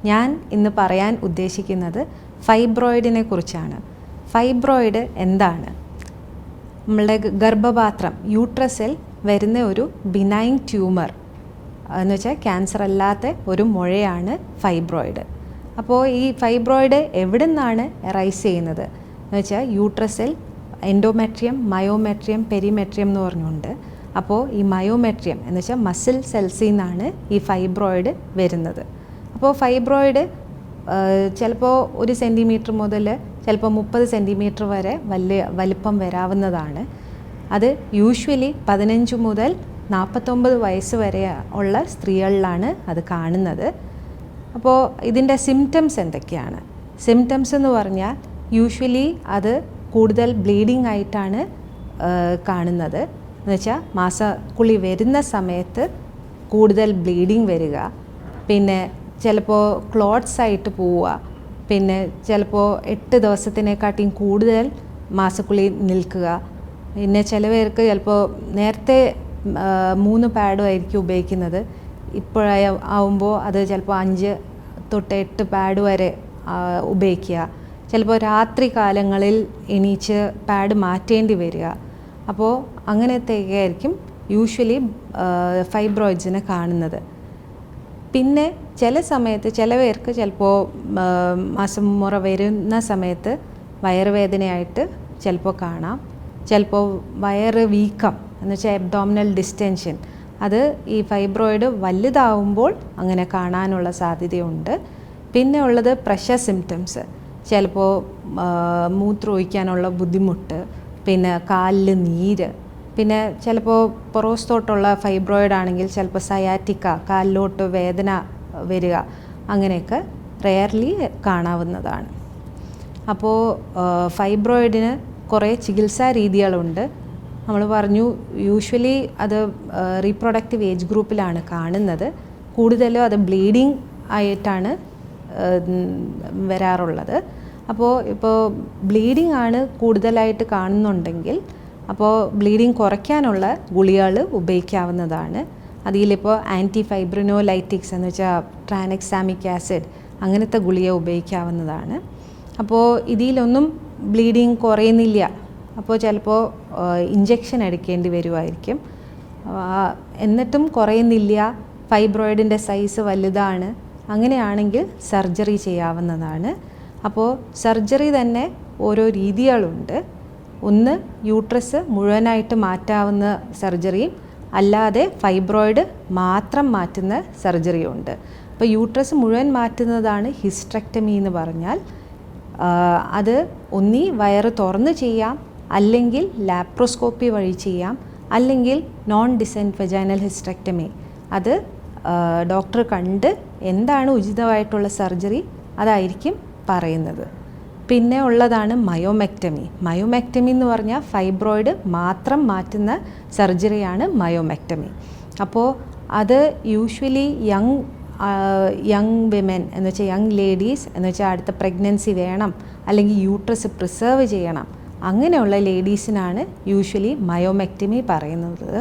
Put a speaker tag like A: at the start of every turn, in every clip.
A: ഞാൻ ഇന്ന് പറയാൻ ഉദ്ദേശിക്കുന്നത് ഫൈബ്രോയിഡിനെ കുറിച്ചാണ്. ഫൈബ്രോയിഡ് എന്താണ്? നമ്മളുടെ ഗർഭപാത്രം യൂട്രസിൽ വരുന്ന ഒരു ബിനൈൻ ട്യൂമർ എന്ന് വെച്ചാൽ ക്യാൻസർ അല്ലാത്ത ഒരു മുഴയാണ് ഫൈബ്രോയിഡ്. അപ്പോൾ ഈ ഫൈബ്രോയിഡ് എവിടെ നിന്നാണ് റൈസ് ചെയ്യുന്നത് എന്ന് വെച്ചാൽ യൂട്രസിൽ എൻഡോമെട്രിയം, മയോമെട്രിയം, പെരിമെട്രിയം എന്ന് പറഞ്ഞുകൊണ്ട്. അപ്പോൾ ഈ മയോമെട്രിയം എന്ന് വെച്ചാൽ മസിൽ സെൽസിൽ നിന്നാണ് ഈ ഫൈബ്രോയിഡ് വരുന്നത്. അപ്പോൾ ഫൈബ്രോയിഡ് ചിലപ്പോൾ 1 സെൻറ്റിമീറ്റർ മുതൽ ചിലപ്പോൾ 30 സെൻറ്റിമീറ്റർ വരെ വലിപ്പം വരാവുന്നതാണ്. അത് യൂഷ്വലി 15 മുതൽ 49 വയസ്സ് വരെ ഉള്ള സ്ത്രീകളിലാണ് അത് കാണുന്നത്. അപ്പോൾ ഇതിൻ്റെ സിംറ്റംസ് എന്തൊക്കെയാണ്? സിംറ്റംസ് എന്ന് പറഞ്ഞാൽ യൂഷ്വലി അത് കൂടുതൽ ബ്ലീഡിങ് ആയിട്ടാണ് കാണുന്നത്. എന്ന് വെച്ചാൽ മാസക്കുളി വരുന്ന സമയത്ത് കൂടുതൽ ബ്ലീഡിങ് വരിക, പിന്നെ ചിലപ്പോൾ ക്ലോട്ട്സ് ആയിട്ട് പോവുക, പിന്നെ ചിലപ്പോൾ 8 ദിവസത്തിനെക്കാട്ടിയും കൂടുതൽ മാസക്കുളി നിൽക്കുക. പിന്നെ ചില പേർക്ക് ചിലപ്പോൾ നേരത്തെ 3 പാഡും ആയിരിക്കും ഉപയോഗിക്കുന്നത്, ഇപ്പോഴാവുമ്പോൾ അത് ചിലപ്പോൾ 5 തൊട്ട് 8 പാഡ് വരെ ഉപയോഗിക്കുക. ചിലപ്പോൾ രാത്രി കാലങ്ങളിൽ എണീച്ച് പാഡ് മാറ്റേണ്ടി വരിക. അപ്പോൾ അങ്ങനത്തെയൊക്കെ ആയിരിക്കും യൂഷ്വലി ഫൈബ്രോയിഡ്സിനെ കാണുന്നത്. പിന്നെ ചില സമയത്ത് ചില പേർക്ക് ചിലപ്പോൾ മാസം മുറ വരുന്ന സമയത്ത് വയറുവേദനയായിട്ട് ചിലപ്പോൾ കാണാം. ചിലപ്പോൾ വയറ് വീക്കം എന്ന് വെച്ചാൽ അബ്ഡോമിനൽ ഡിസ്റ്റൻഷൻ, അത് ഈ ഫൈബ്രോയിഡ് വലുതാവുമ്പോൾ അങ്ങനെ കാണാനുള്ള സാധ്യതയുണ്ട്. പിന്നെ ഉള്ളത് പ്രഷർ സിംറ്റംസ്, ചിലപ്പോൾ മൂത്രമൊഴിക്കാനുള്ള ബുദ്ധിമുട്ട്, പിന്നെ കാലിൽ നീര്, പിന്നെ ചിലപ്പോൾ പുറത്തോട്ടുള്ള ഫൈബ്രോയിഡ് ആണെങ്കിൽ ചിലപ്പോൾ സയാറ്റിക്ക, കാലിലോട്ട് വേദന വരിക, അങ്ങനെയൊക്കെ റെയർലി കാണാവുന്നതാണ്. അപ്പോൾ ഫൈബ്രോയിഡിന് കുറേ ചികിത്സാ രീതികളുണ്ട്. നമ്മൾ പറഞ്ഞു യൂഷ്വലി അത് റീപ്രൊഡക്റ്റീവ് ഏജ് ഗ്രൂപ്പിലാണ് കാണുന്നത്. കൂടുതലും അത് ബ്ലീഡിങ് ആയിട്ടാണ് വരാറുള്ളത്. അപ്പോൾ ഇപ്പോൾ ബ്ലീഡിങ് ആണ് കൂടുതലായിട്ട് കാണുന്നുണ്ടെങ്കിൽ അപ്പോൾ ബ്ലീഡിങ് കുറയ്ക്കാനുള്ള ഗുളികകൾ ഉപയോഗിക്കാവുന്നതാണ്. അതിലിപ്പോൾ ആൻറ്റി ഫൈബ്രിനോലൈറ്റിക്സ് എന്ന് വെച്ചാൽ ട്രാനെക്സാമിക് ആസിഡ്, അങ്ങനത്തെ ഗുളിക ഉപയോഗിക്കാവുന്നതാണ്. അപ്പോൾ ഇതിലൊന്നും ബ്ലീഡിങ് കുറയുന്നില്ല, അപ്പോൾ ചിലപ്പോൾ ഇഞ്ചക്ഷൻ എടുക്കേണ്ടി വരുമായിരിക്കും. എന്നിട്ടും കുറയുന്നില്ല, ഫൈബ്രോയിഡിൻ്റെ സൈസ് വലുതാണ്, അങ്ങനെയാണെങ്കിൽ സർജറി ചെയ്യാവുന്നതാണ്. അപ്പോൾ സർജറി തന്നെ ഓരോ രീതികളുണ്ട്. ഒന്ന് യൂട്രസ് മുഴുവനായിട്ട് മാറ്റാവുന്ന സർജറിയും അല്ലാതെ ഫൈബ്രോയിഡ് മാത്രം മാറ്റുന്ന സർജറിയുണ്ട്. അപ്പോൾ യൂട്രസ് മുഴുവൻ മാറ്റുന്നതാണ് ഹിസ്റ്ററക്ടമി എന്ന് പറഞ്ഞാൽ. അത് ഒന്നി വയറ് തുറന്ന് ചെയ്യാം, അല്ലെങ്കിൽ ലാപ്രോസ്കോപ്പി വഴി ചെയ്യാം, അല്ലെങ്കിൽ നോൺ ഡിസെൻറ്റ് വെജൈനൽ ഹിസ്റ്ററക്ടമി. അത് ഡോക്ടർ കണ്ട് എന്താണ് ഉചിതമായിട്ടുള്ള സർജറി അതായിരിക്കും പറയുന്നത്. പിന്നെ ഉള്ളതാണ് മയോമെക്ടമി. മയോമെക്ടമി എന്ന് പറഞ്ഞാൽ ഫൈബ്രോയിഡ് മാത്രം മാറ്റുന്ന സർജറിയാണ് മയോമെക്ടമി. അപ്പോൾ അത് യൂഷ്വലി യങ് വിമൻ എന്ന് വെച്ചാൽ യങ് ലേഡീസ് എന്ന് വെച്ചാൽ അടുത്ത പ്രഗ്നൻസി വേണം, അല്ലെങ്കിൽ യൂട്രസ് പ്രിസർവ് ചെയ്യണം, അങ്ങനെയുള്ള ലേഡീസിനാണ് യൂഷ്വലി മയോമെക്ടമി പറയുന്നത്.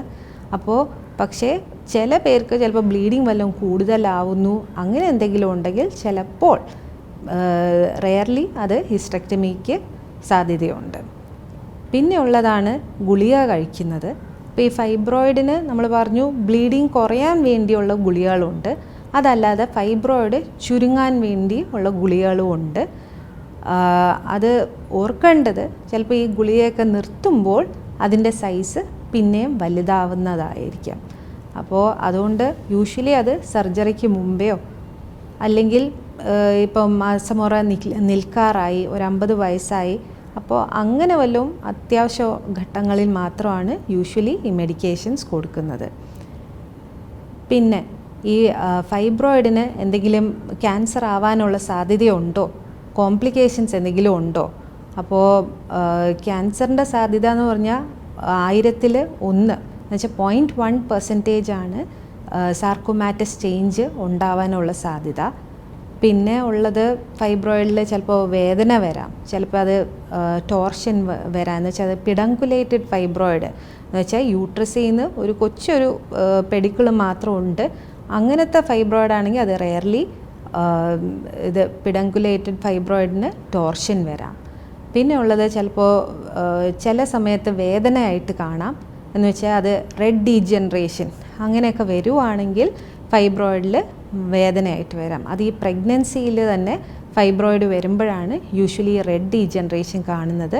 A: അപ്പോൾ പക്ഷേ ചില പേർക്ക് ചിലപ്പോൾ ബ്ലീഡിങ് വല്ലതും കൂടുതലാവുന്നു, അങ്ങനെ എന്തെങ്കിലും ഉണ്ടെങ്കിൽ ചിലപ്പോൾ റെയർലി അത് ഹിസ്റ്ററക്ടമിക്ക് സാധ്യതയുണ്ട്. പിന്നെ ഉള്ളതാണ് ഗുളിക കഴിക്കുന്നത്. ഇപ്പോൾ ഈ ഫൈബ്രോയിഡിന് നമ്മൾ പറഞ്ഞു ബ്ലീഡിങ് കുറയാൻ വേണ്ടിയുള്ള ഗുളികകളുണ്ട്, അതല്ലാതെ ഫൈബ്രോയിഡ് ചുരുങ്ങാൻ വേണ്ടി ഉള്ള ഗുളികകളും ഉണ്ട്. അത് ഓർക്കേണ്ടത് ചിലപ്പോൾ ഈ ഗുളികയൊക്കെ നിർത്തുമ്പോൾ അതിൻ്റെ സൈസ് പിന്നെയും വലുതാവുന്നതായിരിക്കാം. അപ്പോൾ അതുകൊണ്ട് യൂഷ്വലി അത് സർജറിക്ക് മുമ്പെയോ അല്ലെങ്കിൽ ഇപ്പം മാസമുറ നിൽക്കാറായി, ഒരു 50 വയസ്സായി, അപ്പോൾ അങ്ങനെ വല്ലതും അത്യാവശ്യ ഘട്ടങ്ങളിൽ മാത്രമാണ് യൂഷ്വലി ഈ മെഡിക്കേഷൻസ് കൊടുക്കുന്നത്. പിന്നെ ഈ ഫൈബ്രോയിഡിന് എന്തെങ്കിലും ക്യാൻസർ ആവാനുള്ള സാധ്യതയുണ്ടോ, കോംപ്ലിക്കേഷൻസ് എന്തെങ്കിലും ഉണ്ടോ? അപ്പോൾ ക്യാൻസറിൻ്റെ സാധ്യത എന്ന് പറഞ്ഞാൽ 1000-ൽ 1 എന്ന് വെച്ചാൽ 0.1% ആണ് സാർക്കോമാറ്റസ് ചേഞ്ച് ഉണ്ടാവാനുള്ള സാധ്യത. പിന്നെ ഉള്ളത് ഫൈബ്രോയിഡിൽ ചിലപ്പോൾ വേദന വരാം, ചിലപ്പോൾ അത് ടോർഷൻ വരാം. എന്ന് വെച്ചാൽ അത് പിഡങ്കുലേറ്റഡ് ഫൈബ്രോയിഡ് എന്ന് വെച്ചാൽ യൂട്രസിൽ നിന്ന് ഒരു കൊച്ചൊരു പെഡിക്കിൾ മാത്രം ഉണ്ട്. അങ്ങനത്തെ ഫൈബ്രോയിഡ് ആണെങ്കിൽ അത് റെയർലി ഇത് പിഡങ്കുലേറ്റഡ് ഫൈബ്രോയിഡിന് ടോർഷൻ വരാം. പിന്നെ ഉള്ളത് ചിലപ്പോൾ ചില സമയത്ത് വേദനയായിട്ട് കാണാം. എന്ന് വെച്ചാൽ അത് റെഡ് ഡീജനറേഷൻ അങ്ങനെയൊക്കെ വരുവാണെങ്കിൽ ഫൈബ്രോയിഡിൽ വേദനയായിട്ട് വരാം. അത് ഈ പ്രഗ്നൻസിയിൽ തന്നെ ഫൈബ്രോയിഡ് വരുമ്പോഴാണ് യൂഷ്വലി റെഡ് ഡീജനറേഷൻ കാണുന്നത്.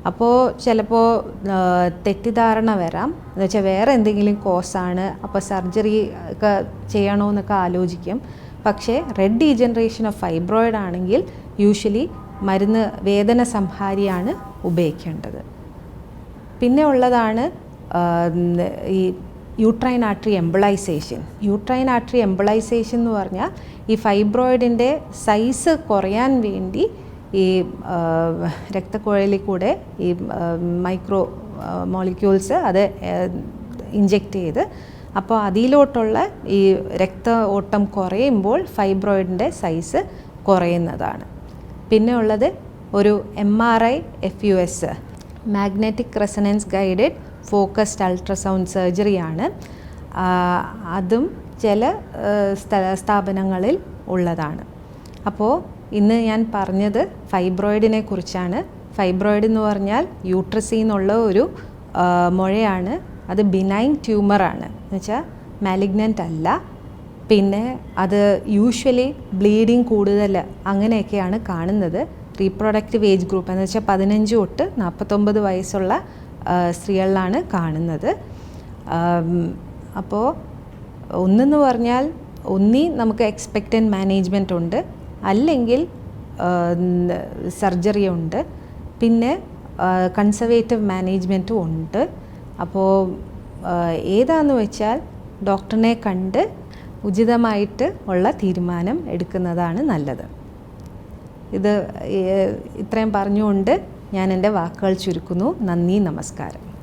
A: അപ്പോൾ ചിലപ്പോൾ തെറ്റിദ്ധാരണ വരാം. എന്ന് വെച്ചാൽ വേറെ എന്തെങ്കിലും കോസാണ്, അപ്പോൾ സർജറി ഒക്കെ ചെയ്യണമെന്നൊക്കെ ആലോചിക്കും. പക്ഷേ റെഡ് ഡീജനറേഷൻ ഓഫ് ഫൈബ്രോയിഡ് ആണെങ്കിൽ യൂഷ്വലി മരുന്ന് വേദന സംഹാരിയാണ് ഉപയോഗിക്കേണ്ടത്. പിന്നെ ഉള്ളതാണ് ഈ uterine artery embolisation. Uterine artery embolisation എന്ന് പറഞ്ഞാൽ ഈ ഫൈബ്രോയിഡിൻ്റെ സൈസ് കുറയാൻ വേണ്ടി ഈ രക്തക്കുഴലിൽ കൂടെ ഈ മൈക്രോ മോളിക്യൂൾസ് അത് ഇഞ്ചെക്റ്റ് ചെയ്ത്, അപ്പോൾ അതിലോട്ടുള്ള ഈ രക്ത ഓട്ടം കുറയുമ്പോൾ ഫൈബ്രോയിഡിൻ്റെ സൈസ് കുറയുന്നതാണ്. പിന്നെ ഉള്ളത് ഒരു MRI FUS, magnetic resonance guided focused ultrasound സർജറിയാണ്. അതും ചില സ്ഥാപനങ്ങളിൽ ഉള്ളതാണ്. അപ്പോൾ ഇന്ന് ഞാൻ പറഞ്ഞത് ഫൈബ്രോയിഡിനെ കുറിച്ചാണ്. ഫൈബ്രോയിഡ് എന്ന് പറഞ്ഞാൽ യൂട്രസിൽ നിന്നുള്ള ഒരു മുഴയാണ്. അത് ബിനൈൻ ട്യൂമറാണ്, എന്ന് വെച്ചാൽ മാലിഗ്നൻ്റ് അല്ല. പിന്നെ അത് യൂഷ്വലി ബ്ലീഡിങ് കൂടുതൽ അങ്ങനെയൊക്കെയാണ് കാണുന്നത്. റീപ്രൊഡക്റ്റീവ് ഏജ് ഗ്രൂപ്പ് എന്ന് വെച്ചാൽ 15 തൊട്ട് 49 വയസ്സുള്ള സ്ത്രീകളിലാണ് കാണുന്നത്. അപ്പോൾ ഒന്നെന്ന് പറഞ്ഞാൽ നമുക്ക് എക്സ്പെക്റ്റൻറ്റ് മാനേജ്മെൻ്റ് ഉണ്ട്, അല്ലെങ്കിൽ സർജറി ഉണ്ട്, പിന്നെ കൺസർവേറ്റീവ് മാനേജ്മെൻറ്റും ഉണ്ട്. അപ്പോൾ ഏതാന്ന് വെച്ചാൽ ഡോക്ടറിനെ കണ്ട് ഉചിതമായിട്ട് ഉള്ള തീരുമാനം എടുക്കുന്നതാണ് നല്ലത്. ഇത്രയും പറഞ്ഞുകൊണ്ട് ഞാൻ എൻ്റെ വാക്കുകൾ ചുരുക്കുന്നു. നന്ദി, നമസ്കാരം.